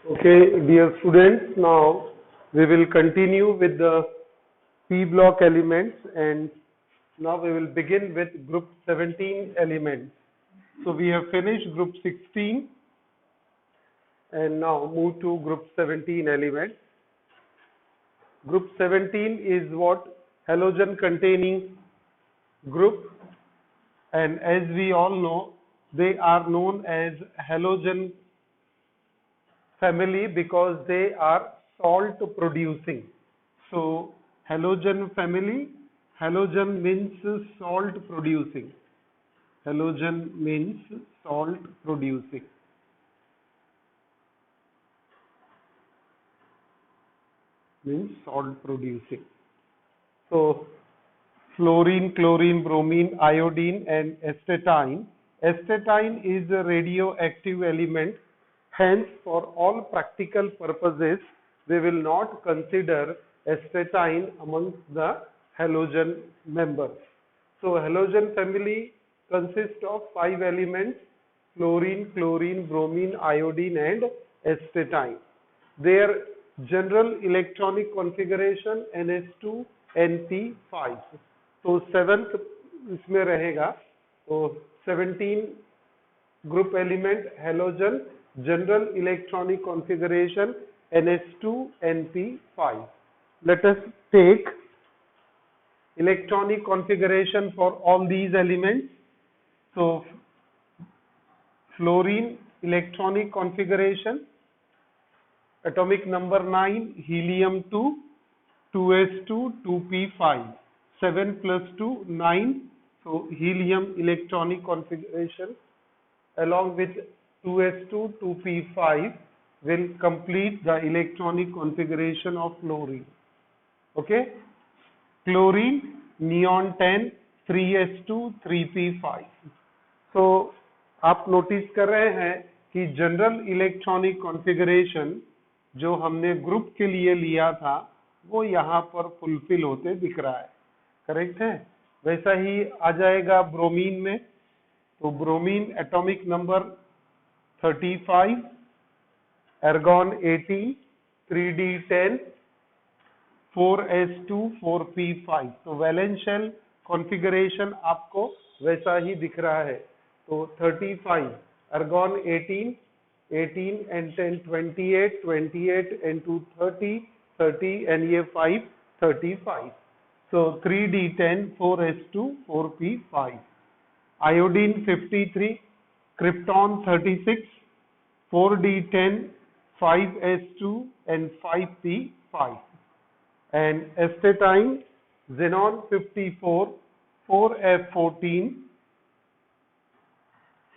Okay, dear students, now we will continue with the P block elements, and now we will begin with group 17 elements. So we have finished group 16 and now move to group 17 elements. Group 17 is what? Halogen containing group, and as we all know, they are known as halogen family because they are salt producing. So halogen family, halogen means salt producing. Halogen means salt producing. Means salt producing. So fluorine, chlorine, bromine, iodine and astatine. Astatine is a radioactive element. Hence, for all practical purposes, we will not consider astatine amongst the halogen members. So, halogen family consists of 5 elements: fluorine, chlorine, bromine, iodine and astatine. Their general electronic configuration NH2 NP5. तो 7th इसमें रहेगा, तो 17 group element halogen general electronic configuration NH2 NP5. Let us take electronic configuration for all these elements. So fluorine electronic configuration, atomic number 9, helium 2, 2s2, 2p5, 7 plus 2, 9. So helium electronic configuration along with 2s2, 2p5 will complete the electronic configuration of fluorine. Okay. Chlorine, neon 10, 3s2, 3p5. So आप notice कर रहे हैं कि general electronic configuration जो हमने group के लिए लिया था वो यहाँ पर फुलफिल होते दिख रहा है, करेक्ट है। वैसा ही आ जाएगा ब्रोमीन में, तो bromine atomic number 35, एर्गॉन 18, 3d10, 4s2, 4p5। तो वैलेंस शेल कॉन्फ़िगरेशन आपको वैसा ही दिख रहा है। तो 35, एर्गॉन 18, 18 and 10, 28, 28 and 2, 30, 30 and ये 5, 35. So 3d10, 4s2, 4p5. Iodine 53, krypton 36, 4d10, 5s2 and 5p5. And astatine, xenon 54, 4f14,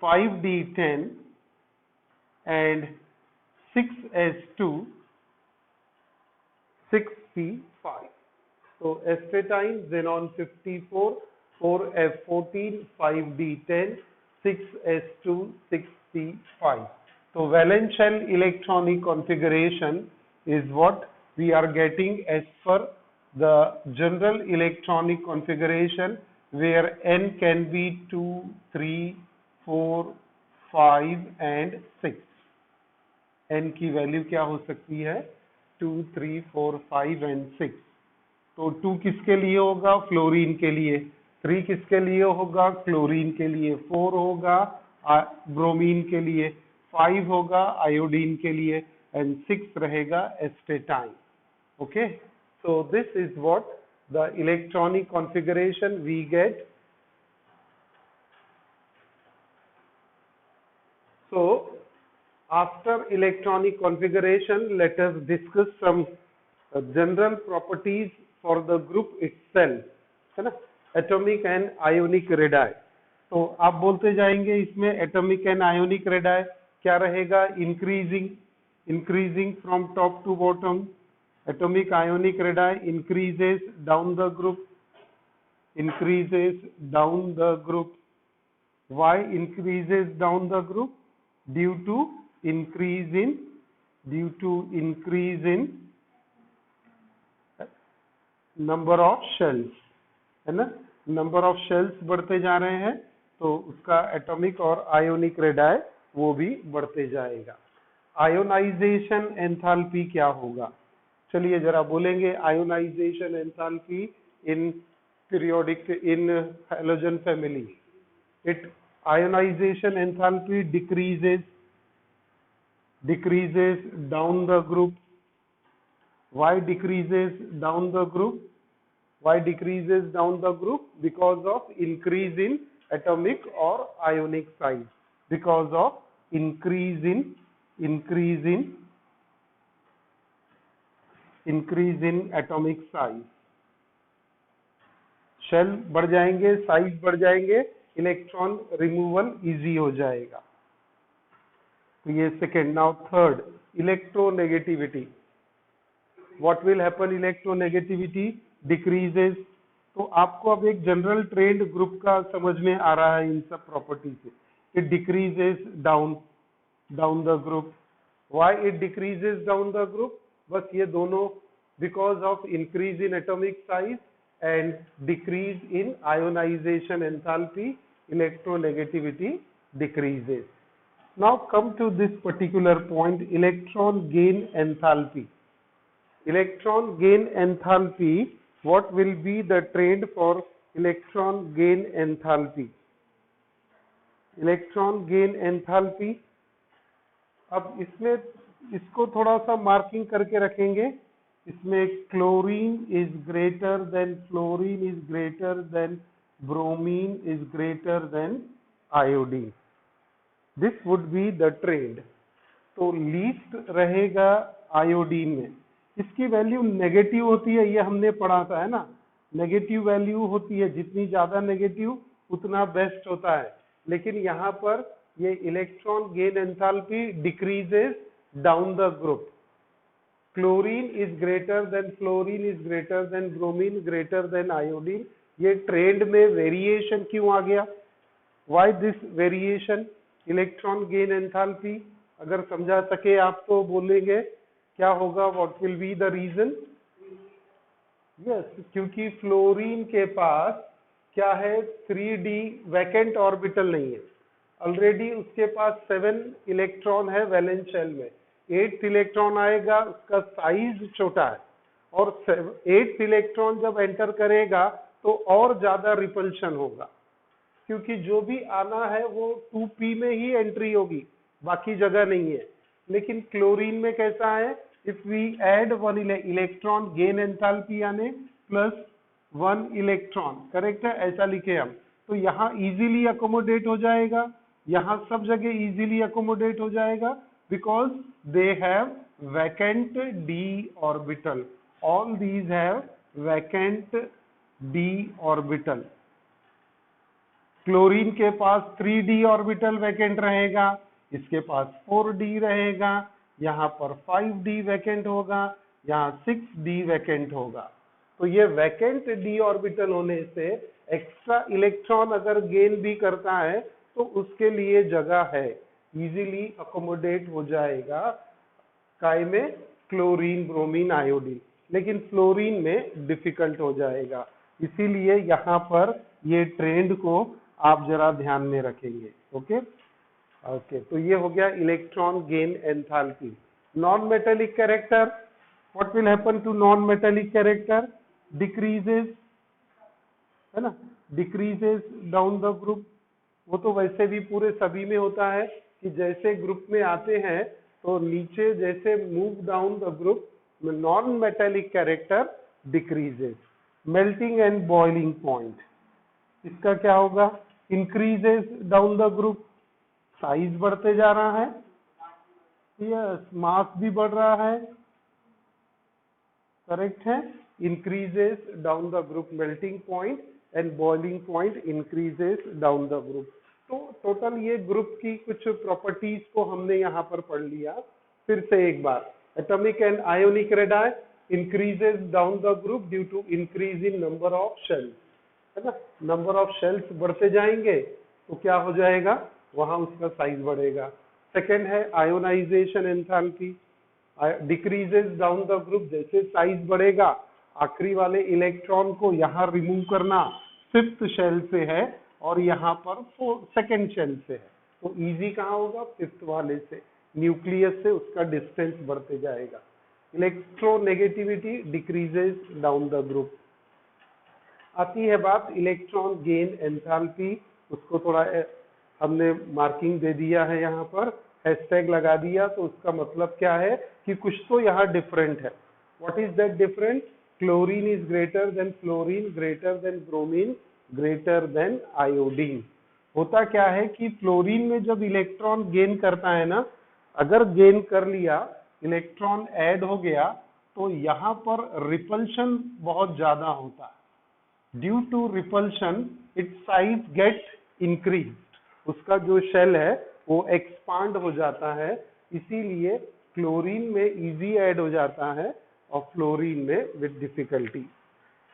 5d10 and 6s2, 6p5. So astatine, xenon 54, 4f14, 5d10, 6s2, 6p5. So valence shell electronic configuration is what we are getting as per the general electronic configuration, where n can be 2, 3, 4, 5 and 6. n की value क्या हो सकती है? 2, 3, 4, 5 and 6. तो 2 किसके लिए होगा? Fluorine के लिए। 3 किसके लिए होगा? क्लोरीन के लिए। 4 होगा ब्रोमीन के लिए। 5 होगा आयोडीन के लिए एंड 6 रहेगा astatine. Okay, so this is what the electronic configuration we get. So after electronic configuration, let us discuss some general properties for the group itself, है ना? Atomic and ionic radii. तो आप बोलते जाएंगे इसमें atomic and ionic radii क्या रहेगा? increasing from top to bottom. Atomic ionic radii increases down the group. Why increases down the group? Due to increase in number of shells, है ना? Number of shells बढ़ते जा रहे हैं तो उसका एटॉमिक और आयोनिक रेडाई वो भी बढ़ते जाएगा. आयोनाइजेशन एंथैल्पी क्या होगा? चलिए जरा बोलेंगे ionisation enthalpy in periodic in halogen family. It ionization enthalpy decreases down the group. Why decreases down the group? Why decreases down the group? Because of increase in atomic or ionic size. Because of increase in atomic size. Shell बढ़ जाएंगे, size बढ़ जाएंगे, electron removal easy हो जाएगा. तो ये second. Now third, electronegativity. What will happen? Electronegativity decreases. तो आपको अब एक जनरल ट्रेंड ग्रुप का समझ में आ रहा है इन सब प्रॉपर्टी से. It decreases down the group. Why it decreases down the group? बस ये दोनों, because of increase in atomic size and decrease in ionization enthalpy, electronegativity decreases. Now come to this particular point, electron gain enthalpy. Electron gain enthalpy, what will be the trend for electron gain enthalpy? Electron gain enthalpy, अब इसमें इसको थोड़ा सा marking करके रखेंगे. इसमें chlorine is greater than fluorine is greater than bromine is greater than iodine. This would be the trend. तो least रहेगा आयोडीन में. इसकी वैल्यू नेगेटिव होती है, ये हमने पढ़ा था, है ना. नेगेटिव वैल्यू होती है, जितनी ज्यादा नेगेटिव उतना बेस्ट होता है. लेकिन यहाँ पर ये electron gain enthalpy decreases down the group. Chlorine is greater than fluorine is greater than bromine greater than iodine. ये ट्रेंड में वेरिएशन क्यों आ गया? Why this variation? Electron gain enthalpy अगर समझा सके आप तो बोलेंगे क्या होगा? What will be the reason? Yes, क्योंकि फ्लोरीन के पास क्या है? 3d वैकेंट ऑर्बिटल नहीं है. ऑलरेडी उसके पास 7 इलेक्ट्रॉन है वैलेंस शेल में. 8th इलेक्ट्रॉन आएगा, उसका साइज छोटा है, और 8th इलेक्ट्रॉन जब एंटर करेगा तो और ज्यादा रिपल्शन होगा, क्योंकि जो भी आना है वो 2p में ही एंट्री होगी, बाकी जगह नहीं है. लेकिन क्लोरीन में कैसा है? If we add 1 electron gain enthalpy यानी प्लस 1 इलेक्ट्रॉन, करेक्ट है, ऐसा लिखे हम, तो यहाँ इजीली अकोमोडेट हो जाएगा, यहाँ सब जगह इजीली अकोमोडेट हो जाएगा. Because they have vacant d orbital. All these have vacant d orbital. Chlorine के पास 3d ऑर्बिटल वैकेंट रहेगा, इसके पास 4d रहेगा, यहाँ पर 5d वैकेंट होगा, यहाँ 6d वैकेंट होगा. तो ये वैकेंट d ऑर्बिटल होने से एक्स्ट्रा इलेक्ट्रॉन अगर गेन भी करता है तो उसके लिए जगह है, इजीली अकोमोडेट हो जाएगा काय में? Chlorine bromine iodine. लेकिन फ्लोरीन में डिफिकल्ट हो जाएगा. इसीलिए यहाँ पर ये ट्रेंड को आप जरा ध्यान में रखेंगे. Okay okay. तो ये हो गया electron gain enthalpy. Non metallic character, what will happen to non metallic character? Decreases, है ना, डिक्रीजेस डाउन द ग्रुप. वो तो वैसे भी पूरे सभी में होता है कि जैसे ग्रुप में आते हैं तो नीचे जैसे move down the group, non metallic character decreases. Melting and boiling point, इसका क्या होगा? Increases down the group. Size बढ़ते जा रहा है, यस, मास भी बढ़ रहा है, करेक्ट है. Increases down the group, melting point and boiling point increases down the group. तो टोटल ये ग्रुप की कुछ प्रॉपर्टीज को हमने यहाँ पर पढ़ लिया. फिर से एक बार, atomic and ionic radii increases down the group due to increase in number of shells, है ना. नंबर ऑफ शेल्स बढ़ते जाएंगे तो क्या हो जाएगा? वहां उसका साइज बढ़ेगा. सेकेंड है ionisation enthalpy, decreases down the group. जैसे साइज बढ़ेगा, आखिरी वाले इलेक्ट्रॉन को यहाँ रिमूव करना 5th शेल से है और यहाँ पर 2nd शेल से है, तो इजी कहाँ होगा? 5th वाले से. न्यूक्लियस से उसका डिस्टेंस बढ़ते जाएगा। Electronegativity decreases down the group. आती है बात इलेक्ट्रॉन गेन एंथैल्पी, उसको थोड़ा हमने मार्किंग दे दिया है, यहाँ पर हैशटैग लगा दिया, तो उसका मतलब क्या है कि कुछ तो यहाँ डिफरेंट है। What is that different? Chlorine is greater than fluorine, greater than bromine, greater than iodine. होता क्या है कि फ्लोरीन में जब इलेक्ट्रॉन गेन करता है ना, अगर गेन कर लिया, इलेक्ट्रॉन ऐड हो गया, तो यहाँ पर रिपल्शन बहुत ज्यादा होता है। Due to repulsion its size get increase, उसका जो शेल है वो एक्सपांड हो जाता है, इसीलिए क्लोरीन में इजी ऐड हो जाता है और फ्लोरीन में विद डिफिकल्टी।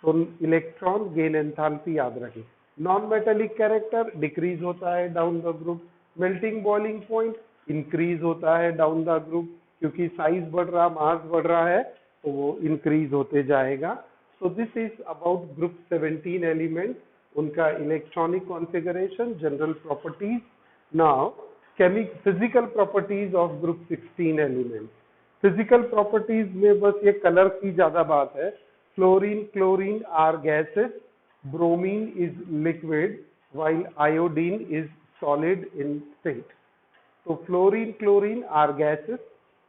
तो इलेक्ट्रॉन गेन एंथैल्पी याद रखें। नॉन मेटेलिक कैरेक्टर डिक्रीज होता है down the group. Melting boiling point increase होता है डाउन द ग्रुप, क्योंकि साइज बढ़ रहा, मास बढ़ रहा है, तो वो इंक्रीज होते जाएगा। So this is about group 17 element, उनका electronic configuration, general properties. Now physical properties of group 16 element. Physical properties में बस ये कलर की ज्यादा बात है। Fluorine, chlorine are gases, bromine is liquid while iodine is solid in state. So fluorine, chlorine are gases,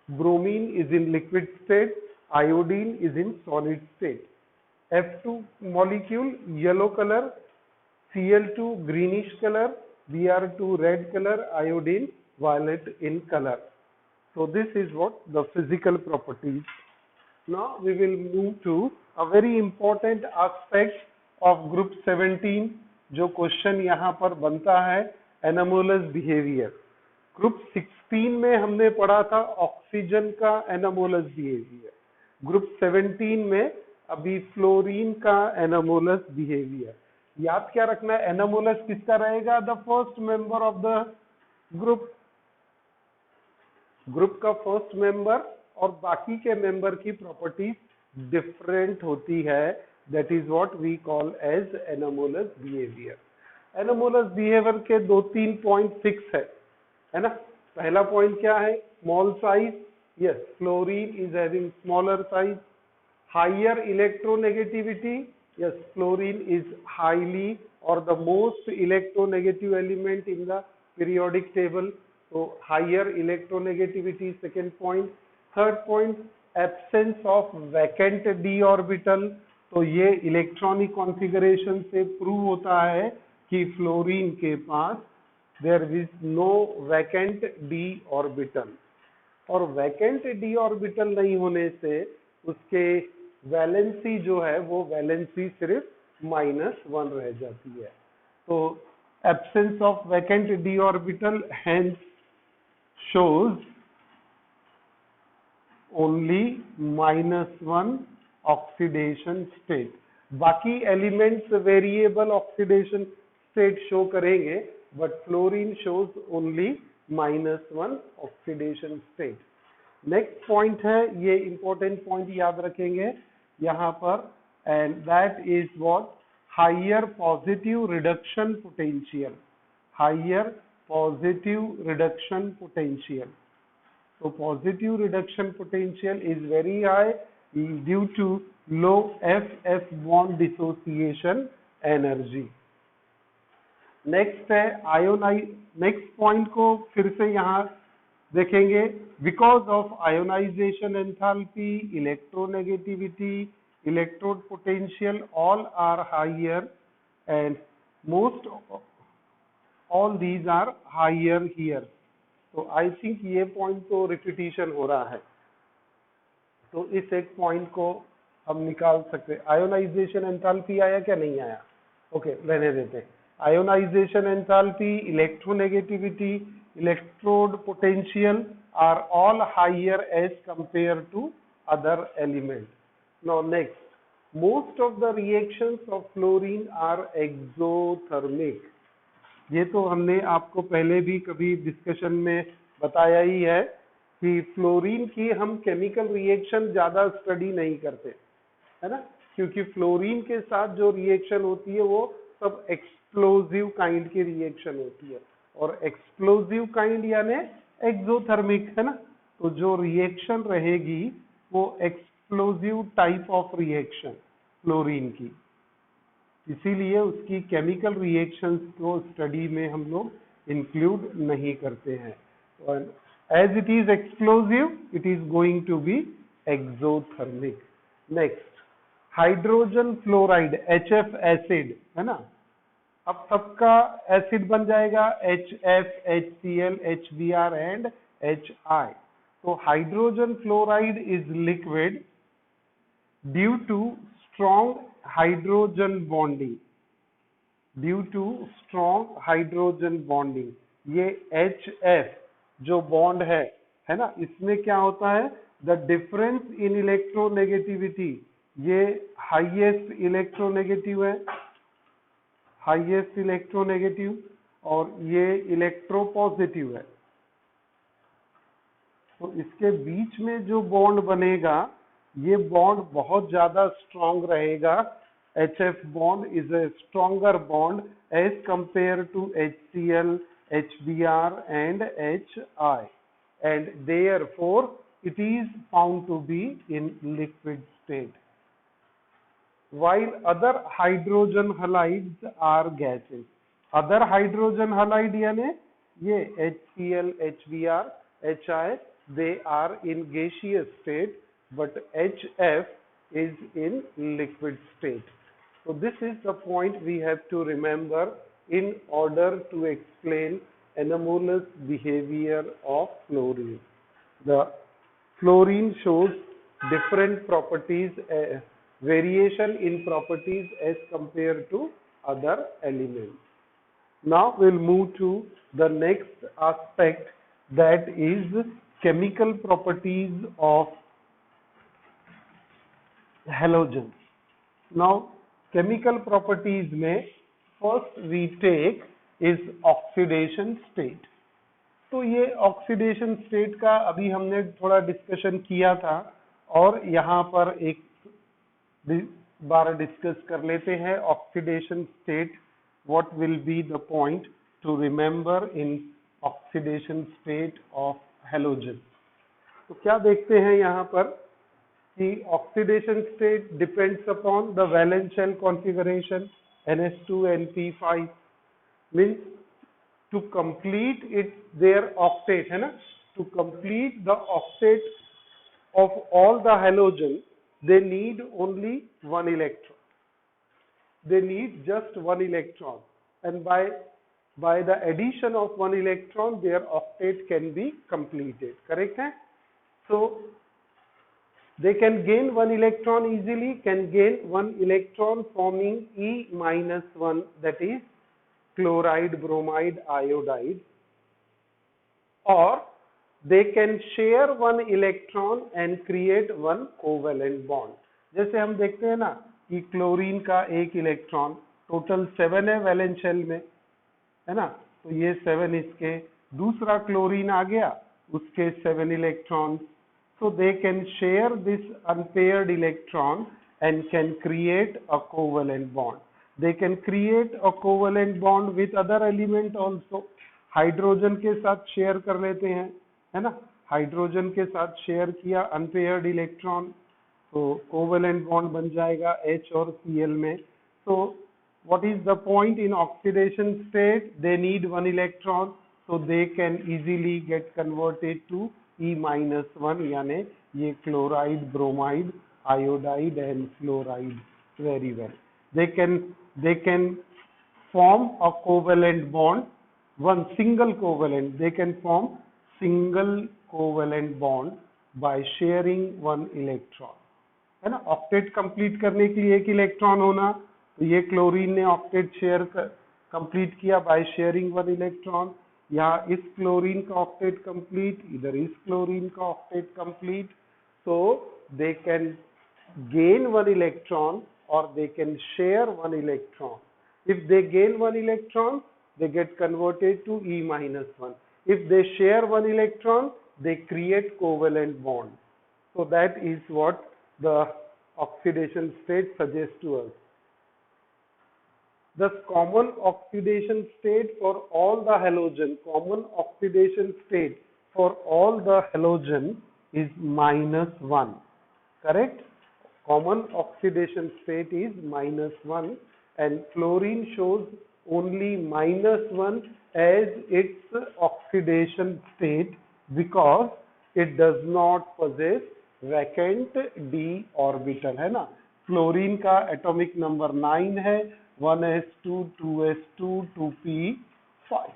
bromine is in liquid state, iodine is in solid state. F2 molecule yellow color, Cl2 greenish color, Br2 red color, iodine violet in color. So this is what the physical properties. Now we will move to a very important aspect of group 17, जो question यहाँ पर बनता है, anomalous behaviour. Group 16 में हमने पढ़ा था oxygen का एनामोलस बिहेवियर, ग्रुप 17 में अभी फ्लोरीन का एनामोलस बिहेवियर। याद क्या रखना है, एनामोलस किसका रहेगा? The first member of the group, group का फर्स्ट मेंबर, और बाकी के मेंबर की प्रॉपर्टी डिफरेंट होती है। That is what we call as anomalous behaviour. Anomalous behaviour के 2-3 पॉइंट फिक्स है ना। पहला पॉइंट क्या है? Small size. Yes, fluorine is having smaller size. Higher electronegativity. Yes, fluorine is highly और the most electronegative element in the periodic table, तो higher electronegativity, second point. Third point, absence of vacant D orbital. तो ये electronic configuration से prove होता है कि fluorine के पास there is no vacant D orbital, और वैकेंट डी ऑर्बिटल नहीं होने से उसके वैलेंसी जो है वो वैलेंसी सिर्फ -1 रह जाती है। तो absence of vacant D orbital hence shows only -1 oxidation state. बाकी elements variable oxidation state show करेंगे, but fluorine shows only -1 oxidation state. Next point है, ये इंपॉर्टेंट पॉइंट याद रखेंगे यहाँ पर, and that is what? Higher positive reduction potential. Higher positive reduction potential. So positive reduction potential is very high due to low F bond dissociation energy. Next है next point को फिर से यहाँ देखेंगे। Because of ionisation enthalpy, electronegativity, electrode potential, all are higher and most all these are higher here. तो I think ये point तो repetition हो रहा है, तो इस एक पॉइंट को हम निकाल सकते हैं। आयोनाइजेशन एंथैल्पी आया क्या? नहीं आया, ओके, रहने देते हैं। Ionisation enthalpy, electronegativity, electrode potential are all higher as compare to other element. Now next, most of the reactions of fluorine are exothermic. ये तो हमने आपको पहले भी कभी डिस्कशन में बताया ही है कि फ्लोरीन की हम केमिकल रिएक्शन ज्यादा स्टडी नहीं करते, है ना, क्योंकि फ्लोरीन के साथ जो रिएक्शन होती है वो सब एक्सप्लोजिव काइंड की रिएक्शन होती है, और एक्सप्लोजिव काइंड यानी एक्सोथर्मिक है ना। तो जो रिएक्शन रहेगी वो explosive type of reaction fluorine की, इसीलिए उसकी केमिकल रिएक्शंस को स्टडी में हम लोग इंक्लूड नहीं करते हैं। As it is explosive it is going to be exothermic. Next hydrogen fluoride HF acid है ना। अब सबका एसिड बन जाएगा HF, HCl, HBr and HI। तो hydrogen fluoride is liquid due to strong hydrogen bonding, due to strong hydrogen bonding. ये HF जो bond है ना, इसमें क्या होता है, द डिफरेंस इन इलेक्ट्रोनेगेटिविटी, ये हाईएस्ट इलेक्ट्रोनेगेटिव है, हाईएस्ट इलेक्ट्रोनेगेटिव, और ये इलेक्ट्रोपॉजिटिव है। तो इसके बीच में जो बॉन्ड बनेगा ये बॉन्ड बहुत ज्यादा स्ट्रॉन्ग रहेगा। HF bond is a stronger bond as compared to HCl, HBr and HI, and therefore it is found to be in liquid state, while other hydrogen halides are gases. Other hydrogen halide यानी ये HCl, HBr, HI, they are in gaseous state, but HF is in liquid state. So this is the point we have to remember in order to explain anomalous behavior of fluorine. The fluorine shows different properties, variation in properties as compared to other elements. Now we'll move to the next aspect, that is chemical properties of halogens. Now chemical properties में first we take is oxidation state. तो ये oxidation state का अभी हमने थोड़ा discussion किया था, और यहाँ पर एक बार डिस्कस कर लेते हैं oxidation state. What will be the point to remember in oxidation state of halogen. तो क्या देखते हैं यहाँ पर कि oxidation state depends upon the valence shell configuration NH2NP5, means to complete it their octet है ना, to complete the octet of all the halogen they need only one electron, they need just one electron, and by the addition of one electron their octet can be completed, correct है। So they can gain one electron easily, can gain one electron forming E-1, that is chloride, bromide, iodide, or they can share one electron and create one covalent bond. जैसे हम देखते हैं ना कि chlorine का एक electron, total 7 है valence shell में, है ना, तो ये 7 इसके, दूसरा क्लोरीन आ गया उसके 7 electron, so they can share this unpaired electron and can create a covalent bond. They can create a covalent bond with other element also. Hydrogen के साथ शेयर कर लेते हैं, है ना, हाइड्रोजन के साथ शेयर किया अनपेयर्ड इलेक्ट्रॉन, तो कोवेलेंट बॉन्ड बन जाएगा H और Cl में। तो what is the point in oxidation state? They need one electron, so they can easily get converted to E-1, यानी ये chloride, bromide, iodide and fluoride, very well. They can form a covalent bond, one single covalent, they can form single covalent bond by sharing one electron, है ना। Octet complete करने के लिए एक electron होना, तो ये क्लोरीन ने ऑक्टेट शेयर कंप्लीट किया बाय शेयरिंग वन इलेक्ट्रॉन। यहाँ इस क्लोरीन का ऑक्टेट कंप्लीट, इधर इस क्लोरीन का octet complete, so they can gain one electron or they can share one electron. If they gain one electron, they get converted to E-1. If they share one electron, they create covalent bond. So that is what the oxidation state suggests to us. Thus, common oxidation state for all the halogen, common oxidation state for all the halogen is -1. Correct? Common oxidation state is -1 and fluorine shows only -1 as its oxidation state because it does not possess vacant d orbital, है ना. Fluorine का atomic number 9 है, 1s2 2s2 2p5.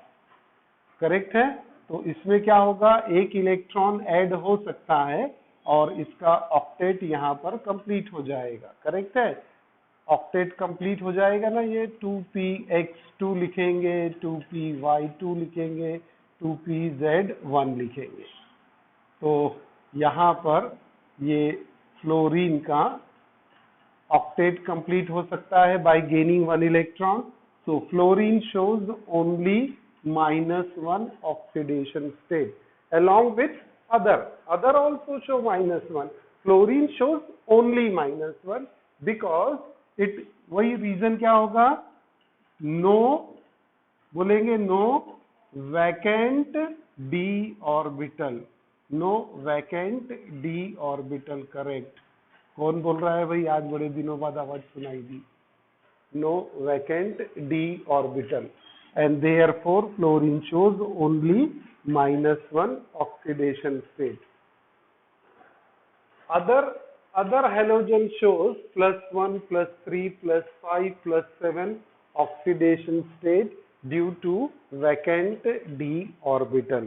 Correct है. तो इसमें क्या होगा, एक इलेक्ट्रॉन ऐड हो सकता है और इसका ऑक्टेट यहाँ पर कंप्लीट हो जाएगा. करेक्ट है. ऑक्टेट कंप्लीट हो जाएगा ना. ये 2px2 लिखेंगे, 2py2 लिखेंगे, 2pz1 लिखेंगे. तो यहाँ पर ये फ्लोरीन का ऑक्टेट कंप्लीट हो सकता है by gaining 1 electron. So fluorine shows only -1 oxidation state along with other also show -1. Fluorine shows only -1 because it, वही रीजन क्या होगा, नो बोलेंगे, no vacant d orbital, no vacant d orbital. Correct. कौन बोल रहा है भाई, आज बड़े दिनों बाद आवाज सुनाई दी. No vacant d orbital and therefore fluorine shows only -1 oxidation state. Other halogen shows +1 +3 +5 +7 oxidation state due to vacant d orbital.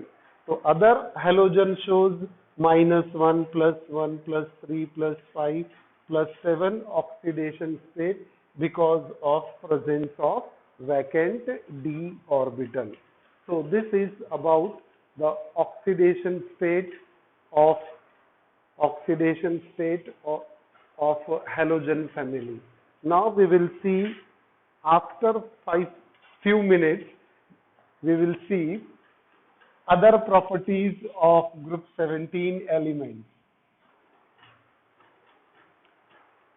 So other halogen shows -1 +1 +3 +5 +7 oxidation state because of presence of vacant d orbital. So this is about the oxidation state of halogen family. Now we will see, after few minutes we will see other properties of group 17 elements.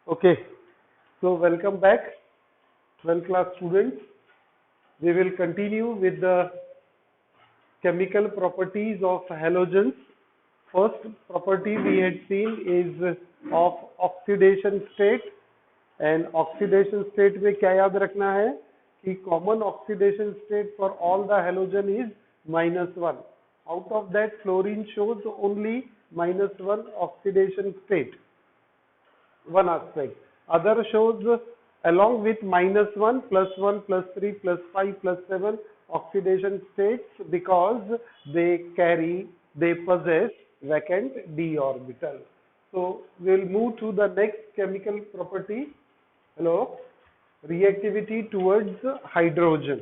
Okay, so welcome back 12th class students. We will continue with the chemical properties of halogens. First property we had seen is of oxidation state, and oxidation state में क्या याद रखना है कि common oxidation state for all the halogen is -1. Out of that, fluorine shows only -1 oxidation state, one aspect. Other shows along with -1 +1 +3 +5 +7 oxidation states because they possess vacant d orbital. So we'll move to the next chemical property. Hello, reactivity towards hydrogen.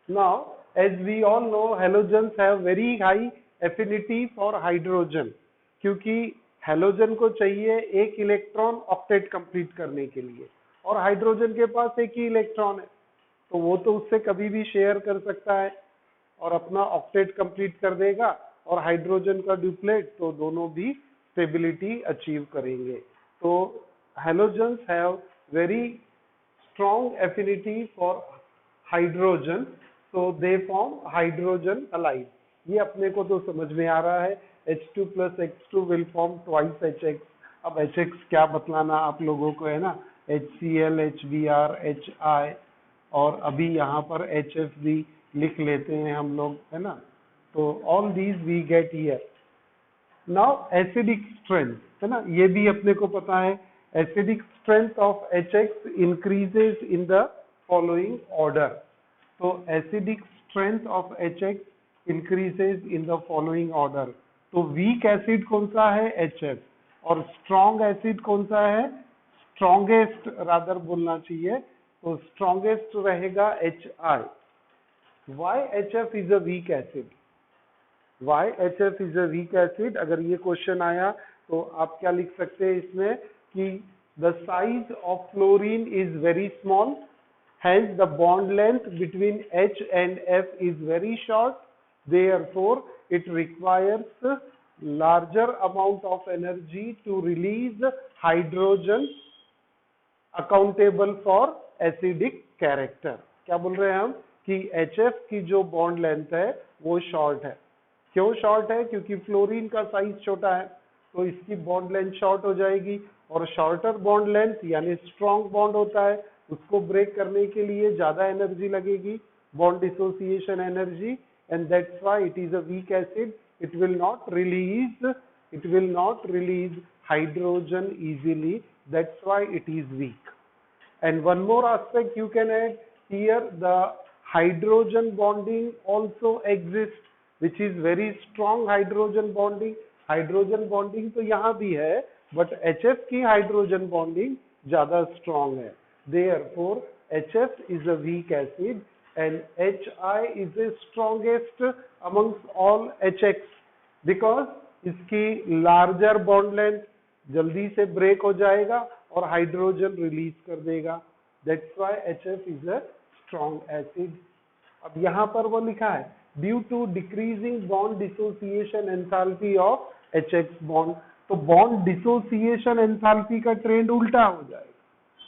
Now, as we all know, halogens have very high affinity for hydrogen, क्योंकि halogen को चाहिए एक electron octet complete करने के लिए, और hydrogen के पास एक ही इलेक्ट्रॉन है, तो वो तो उससे कभी भी शेयर कर सकता है और अपना ऑक्टेट कंप्लीट कर देगा, और हाइड्रोजन का ड्यूप्लेट, तो दोनों भी स्टेबिलिटी अचीव करेंगे. तो halogens have very strong affinity for hydrogen, so they form hydrogen halide. ये अपने को तो समझ में आ रहा है, H2 plus X2 will form twice HX. अब HX क्या बतलाना आप लोगों को, है ना. HCl, HBr, HI, और अभी यहाँ पर HF भी लिख लेते हैं हम लोग, है ना. तो all these we get here. Now acidic strength, है ना, ये भी अपने को पता है. Acidic strength of HX increases in the following order. तो acidic strength of HX increases in the following order. तो weak acid कौन सा है, HF, और strong acid कौन सा है, strongest rather बोलना चाहिए, तो strongest रहेगा HI. Why HF is a weak acid? Why HF is a weak acid? अगर ये क्वेश्चन आया तो आप क्या लिख सकते हैं इसमें कि the size of fluorine is very small, hence the bond length between H and F is very short, therefore it requires larger amount of energy to release hydrogen accountable for acidic character. क्या बोल रहे हैं हम कि HF की जो bond length है वो शॉर्ट है, क्यों शॉर्ट है? क्योंकि फ्लोरीन का साइज छोटा है, तो इसकी बॉन्ड लेंथ शॉर्ट हो जाएगी, और शॉर्टर बॉन्ड लेंथ यानी स्ट्रॉन्ग बॉन्ड होता है, उसको ब्रेक करने के लिए ज्यादा एनर्जी लगेगी, bond dissociation energy, and that's why it is a weak acid. It will not release hydrogen easily. That's why it is weak. And one more aspect you can add here, the hydrogen bonding also exists, which is very strong hydrogen bonding. Hydrogen bonding तो यहाँ भी है, but HF की hydrogen bonding ज़्यादा strong है. Therefore, HF is a weak acid and HI is the strongest amongst all HX because इसकी larger bond length, जल्दी से ब्रेक हो जाएगा और हाइड्रोजन रिलीज कर देगा. That's why HF is a strong acid. अब यहाँ पर वो लिखा है due to decreasing bond dissociation enthalpy of HX bond. तो बॉन्ड डिसोसिएशन एंथैल्पी का ट्रेंड उल्टा हो जाएगा,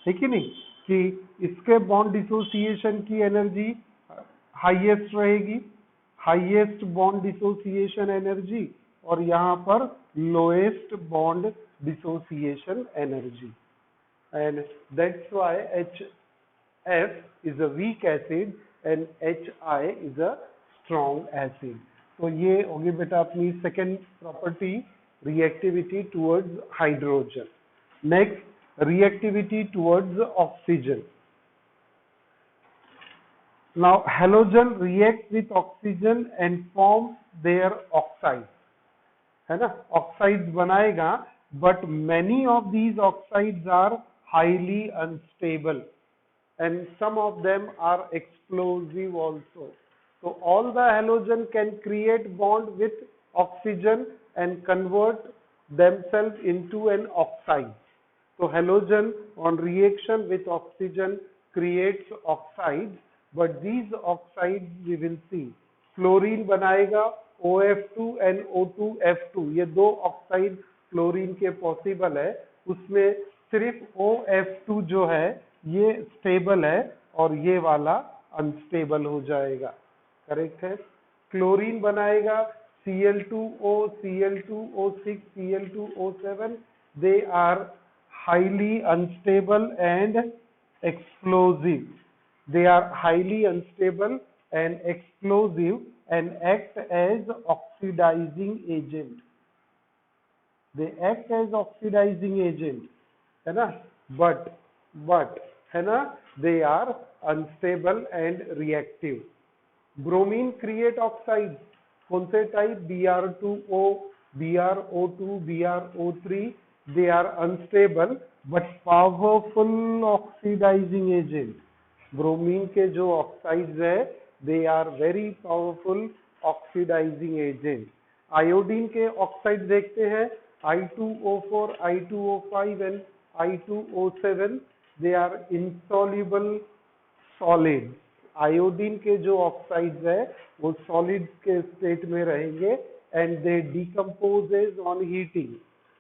है कि नहीं, कि इसके बॉन्ड डिसोसिएशन की एनर्जी हाईएस्ट रहेगी, हाईएस्ट बॉन्ड डिसोसिएशन एनर्जी, और यहाँ पर lowest bond dissociation energy, and that's why HF is a weak acid and HI is a strong acid. तो ये होगी बेटा अपनी second property, reactivity towards hydrogen. Next, reactivity towards oxygen. Now halogen react with oxygen and form their oxide, है ना, oxides बनाएगा. But many of these oxides are highly unstable and some of them are explosive also. So all the halogen can create bond with oxygen and convert themselves into an oxide. So halogen on reaction with oxygen creates oxides, but these oxides we will see. Fluorine बनाएगा OF2 and O2F2, ये दो oxide fluorine के possible है. उसमें सिर्फ OF2 जो है ये स्टेबल है और ये वाला अनस्टेबल हो जाएगा. करेक्ट है. क्लोरीन बनाएगा Cl2O, Cl2O6, Cl2O7. They are highly unstable and explosive. They are highly unstable and explosive and act as oxidizing agent. They act as oxidizing agent, है ना, but है ना, they are unstable and reactive. Bromine create oxides. कौन से type? Br2O, BrO2, BrO3. They are unstable but powerful oxidizing agent. Bromine के जो oxides है they are very powerful oxidizing agent. Iodine के ऑक्साइड देखते हैं I2O4, I2O5 and I2O7. they are insoluble solids. Iodine के जो ऑक्साइड्स है वो सॉलिड्स के स्टेट में रहेंगे and they decomposes on heating.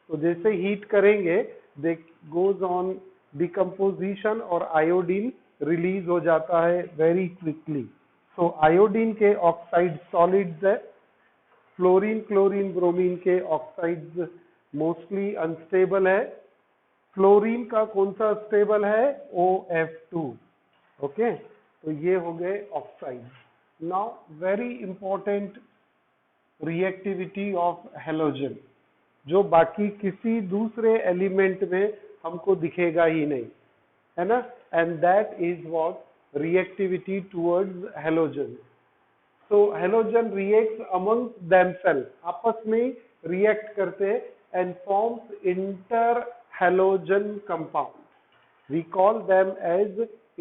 तो जैसे हीट करेंगे दे गोज ऑन डिकम्पोजिशन और आयोडीन रिलीज हो जाता है वेरी क्विकली. तो आयोडीन के ऑक्साइड सॉलिड्स है. फ्लोरीन, क्लोरीन, ब्रोमीन के ऑक्साइड्स मोस्टली अनस्टेबल है. फ्लोरीन का कौन सा स्टेबल है? OF2. ओके, तो ये हो गए oxide. Now very important reactivity of halogen, जो बाकी किसी दूसरे एलिमेंट में हमको दिखेगा ही नहीं, है ना, and that is what reactivity towards halogen. So halogen reacts among themselves, आपस में react करते and forms interhalogen compound. We call them as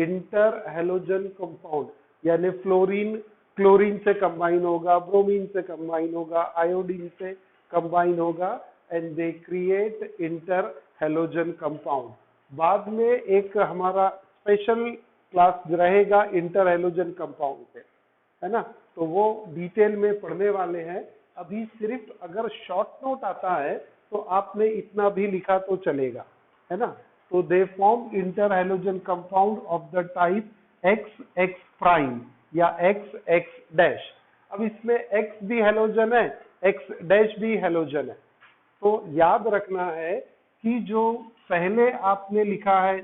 interhalogen compound. यानी फ्लोरीन क्लोरीन से कंबाइन होगा, ब्रोमीन से कंबाइन होगा, आयोडीन से कंबाइन होगा and they create interhalogen compound. बाद में एक हमारा स्पेशल क्लास रहेगा इंटर हेलोजन कंपाउंड पे, है ना, तो वो डिटेल में पढ़ने वाले हैं. अभी सिर्फ अगर शॉर्ट नोट आता है तो आपने इतना भी लिखा तो चलेगा, है ना. तो they form inter halogen compound of the type XX prime या XX डैश. अब इसमें X भी हेलोजन है, X डैश भी हेलोजन है। तो याद रखना है कि जो पहले आपने लिखा है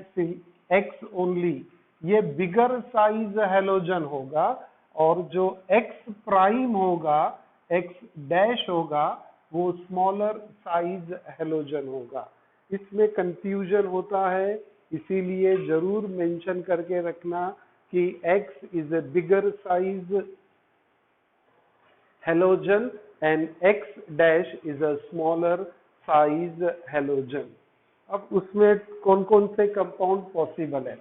X ओनली, ये बिगर साइज हेलोजन होगा, और जो X प्राइम होगा, X डैश होगा, वो स्मॉलर साइज हेलोजन होगा। इसमें कंफ्यूजन होता है, इसीलिए जरूर मेंशन करके रखना कि X is a bigger size halogen and X dash is a smaller size halogen। अब उसमें कौन कौन से कंपाउंड पॉसिबल है?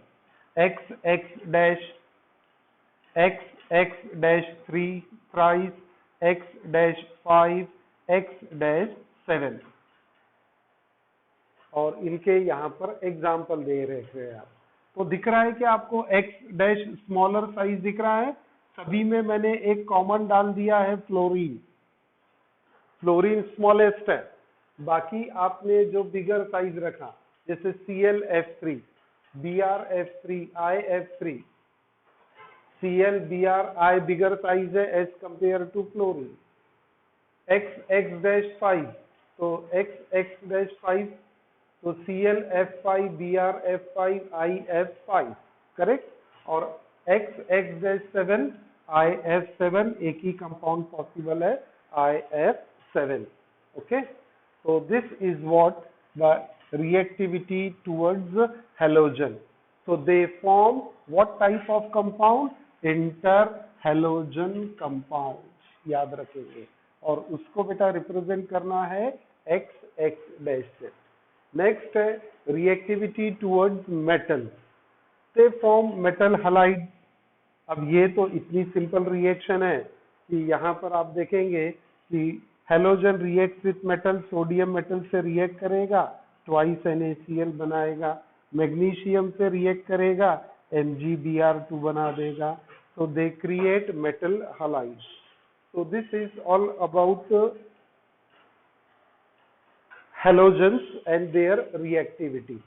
X X dash, X X dash 3 thrice, X dash 5, X dash 7, और इनके यहाँ पर एग्जाम्पल दे रहे हैं आप। तो दिख रहा है कि आपको X डैश स्मॉलर साइज दिख रहा है, सभी में मैंने एक कॉमन डाल दिया है फ्लोरीन। फ्लोरीन स्मॉलेस्ट है, बाकी आपने जो बिगर साइज रखा जैसे ClF3, BrF3, IF3, ClBrI bigger size है as compare to fluorine. X-5, तो X-5 तो ClF5, BrF5, IF5, करेक्ट। और X-7, IF7, एक ही कंपाउंड पॉसिबल है, IF7। Okay, so this is what the reactivity towards halogen. So they form what type of compound? Interhalogen compounds, याद रखेंगे, और उसको बेटा रिप्रेजेंट करना है X X डैश से। नेक्स्ट है reactivity towards metal, they form metal halides। अब ये तो इतनी सिंपल रिएक्शन है कि यहाँ पर आप देखेंगे कि halogen react with metal, sodium metal से रिएक्ट करेगा, ट्वाइस NaCl बनाएगा, मैग्नीशियम से रिएक्ट करेगा, MgBr2 बना देगा। तो they create metal halides. So this is all about halogens and their reactivity।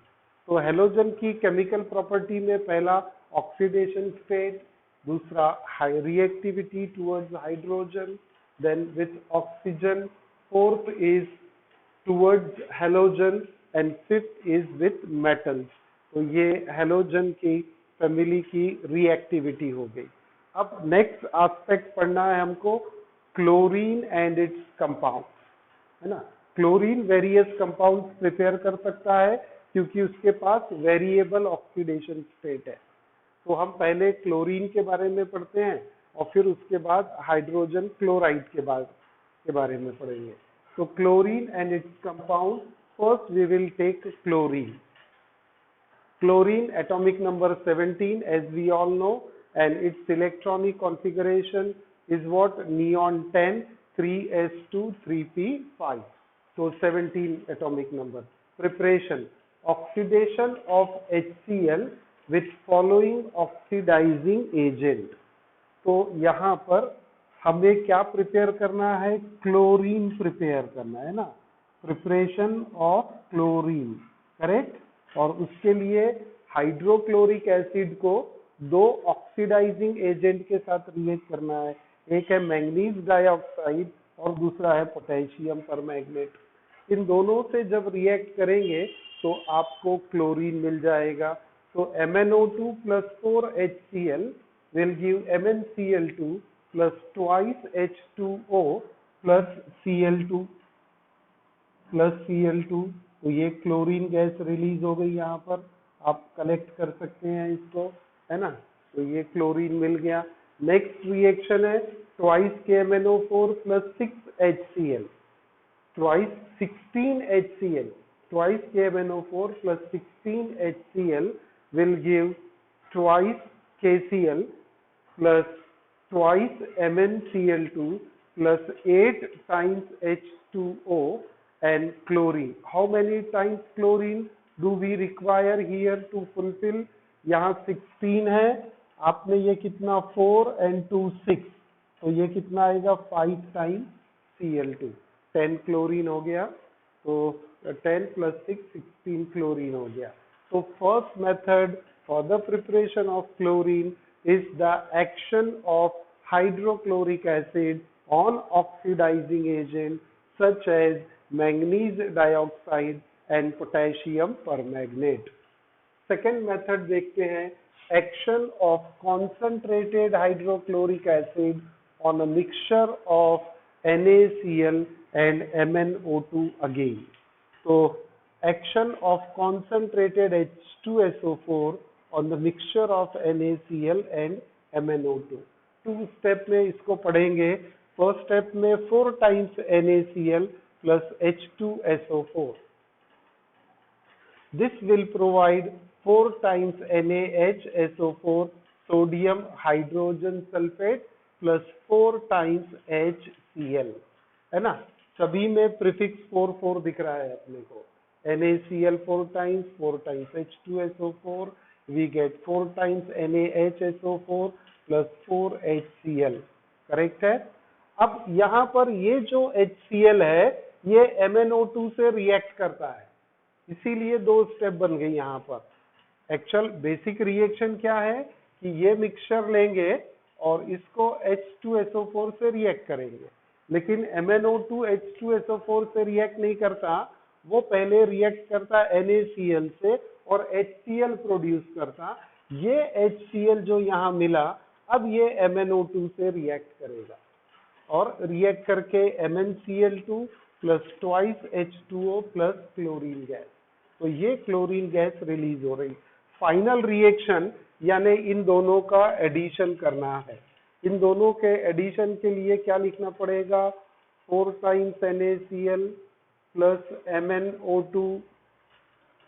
तो हेलोजन की केमिकल प्रॉपर्टी में पहला ऑक्सीडेशन स्टेट, दूसरा reactivity towards hydrogen, then with oxygen, fourth is towards halogen, and fifth is with metals. तो ये halogen की family की reactivity हो गई। अब नेक्स्ट एस्पेक्ट पढ़ना है हमको, क्लोरीन एंड इट्स कंपाउंड, है ना। क्लोरीन वेरियस कंपाउंड्स प्रिपेयर कर सकता है क्योंकि उसके पास वेरिएबल ऑक्सीडेशन स्टेट है। तो हम पहले क्लोरीन के बारे में पढ़ते हैं और फिर उसके बाद हाइड्रोजन क्लोराइड के बारे में पढ़ेंगे। तो chlorine and its compound, first we will take chlorine. Chlorine atomic number 17, as we all know, and its electronic configuration is what? Neon 10, 3s2, 3p5. So 17 atomic number. Preparation: oxidation of HCl with following oxidizing agent। तो यहाँ पर हमें क्या prepare करना है? Chlorine prepare करना है ना, प्रिपरेशन ऑफ क्लोरीन, करेक्ट। और उसके लिए हाइड्रोक्लोरिक एसिड को दो ऑक्सीडाइजिंग एजेंट के साथ रिएक्ट करना है, एक है मैंगनीज डाइऑक्साइड और दूसरा है पोटेशियम परमैंगनेट। इन दोनों से जब रिएक्ट करेंगे तो आपको क्लोरीन मिल जाएगा। तो MnO2 plus 4HCl will give MnCl2 plus twice H2O plus Cl2 plus Cl2। तो ये क्लोरीन गैस रिलीज हो गई, यहाँ पर आप कलेक्ट कर सकते हैं इसको, है ना। तो ये क्लोरीन मिल गया। नेक्स्ट रिएक्शन है twice KMnO4 plus 6HCl, twice 16HCl, twice KMnO4 plus 16HCl will give twice KCl plus twice MnCl2 plus 8 times H2O and chlorine। How many times chlorine do we require here to fulfill? यहाँ 16 है, आपने ये कितना 4 and 2 6, तो ये कितना आएगा 5 times Cl2, 10 chlorine हो गया। तो 10 plus 6 16 क्लोरीन हो गया। तो first method for the preparation of chlorine is the action of hydrochloric acid on oxidizing agent such as manganese dioxide and potassium permanganate. Second method देखते हैं, action of concentrated hydrochloric acid on a mixture of NaCl and MnO2 again. तो action of concentrated H2SO4 on the mixture of NaCl and MnO2. 2 step में इसको पढ़ेंगे. First step में 4 times NaCl plus H2SO4. This will provide 4 times NaHSO4 sodium hydrogen sulfate plus 4 times HCl, है ना. सभी में prefix 4 दिख रहा है अपने को. NaCl 4 times H2SO4, we get 4 times NaHSO4 plus 4 HCl. Correct है. अब यहाँ पर ये जो HCl है ये MnO2 से रिएक्ट करता है, इसीलिए 2 स्टेप बन गई यहाँ पर. एक्चुअल बेसिक रिएक्शन क्या है कि ये मिक्सचर लेंगे और इसको H2SO4 से रिएक्ट करेंगे, लेकिन MnO2 H2SO4 से रिएक्ट नहीं करता, वो पहले रिएक्ट करता NaCl से और HCl प्रोड्यूस करता. ये HCl जो यहाँ मिला, अब ये MnO2 से रिएक्ट करेगा और रिएक्ट करके MnCl2 plus twice H2O plus chlorine gas. तो ये क्लोरीन गैस रिलीज हो रही. फाइनल रिएक्शन यानी इन दोनों का एडिशन करना है. इन दोनों के एडिशन के लिए क्या लिखना पड़ेगा? 4 times NaCl plus MnO2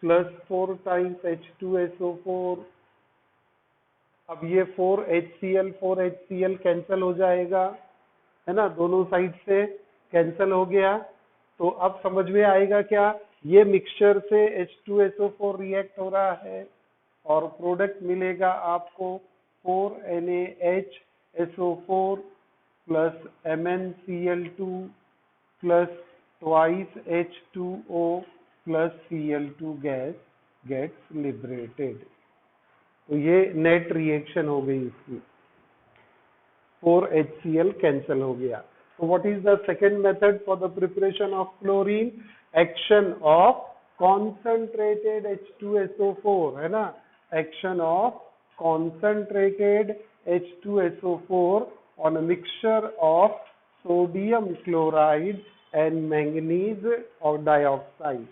plus 4 times H2SO4. अब ये 4HCl कैंसिल हो जाएगा, है ना, दोनों साइड से कैंसिल हो गया. तो अब समझ में आएगा क्या, ये मिक्सचर से H2SO4 रिएक्ट हो रहा है और प्रोडक्ट मिलेगा आपको 4NaHSO4 plus MnCl2 plus twice H2O plus Cl2 gas gets liberated. तो ये नेट रिएक्शन हो गई इसकी. 4HCl कैंसिल हो गया. So what is the second method for the preparation of chlorine? Action of concentrated H2SO4, है ना. Action of concentrated H2SO4 on a mixture of sodium chloride and manganese dioxide.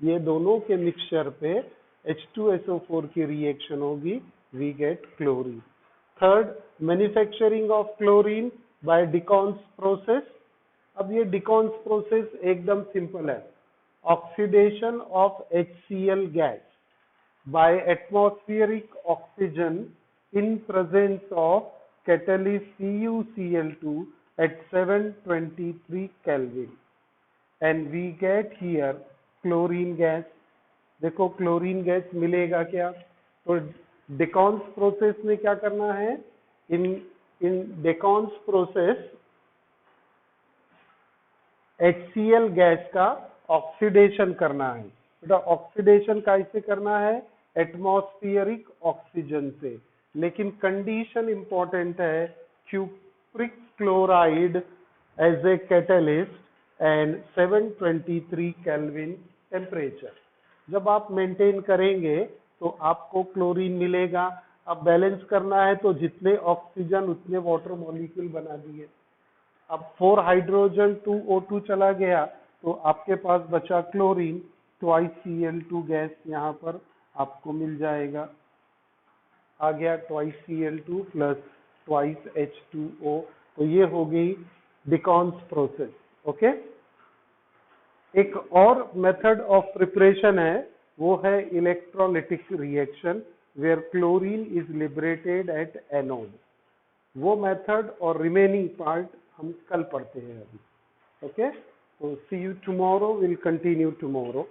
ये दोनों के मिक्सचर पे H2SO4 की reaction होगी, we get chlorine. Third, manufacturing of chlorine by Deacon's process. अब ये डिकॉन्स प्रोसेस एकदम सिंपल है. Oxidation of HCl gas by atmospheric oxygen in presence of catalyst CuCl2 at 723 Kelvin and we get here chlorine gas. देखो chlorine gas मिलेगा क्या? तो डेकॉन्स process में क्या करना है? इन डेकॉन्स प्रोसेस HCl गैस का ऑक्सीडेशन करना है. बेटा ऑक्सीडेशन कैसे करना है? एटमॉस्फेरिक ऑक्सीजन से. लेकिन कंडीशन इंपॉर्टेंट है, cupric chloride as a catalyst and 723 kelvin temperature. जब आप मेंटेन करेंगे तो आपको क्लोरीन मिलेगा. अब बैलेंस करना है तो जितने ऑक्सीजन उतने वाटर मॉलिक्यूल बना दिए. अब 4 हाइड्रोजन 2 O2 चला गया तो आपके पास बचा क्लोरीन. ट्वाइस Cl2 गैस यहाँ पर आपको मिल जाएगा. आ गया twice Cl2 plus twice H2O. तो ये हो गई डिकॉन्स प्रोसेस. ओके. एक और मेथड ऑफ प्रिपरेशन है, वो है electrolytic reaction where chlorine is liberated at anode. वो मेथड और रिमेनिंग पार्ट हम कल पढ़ते हैं अभी. ओके. तो see you tomorrow, will continue tomorrow.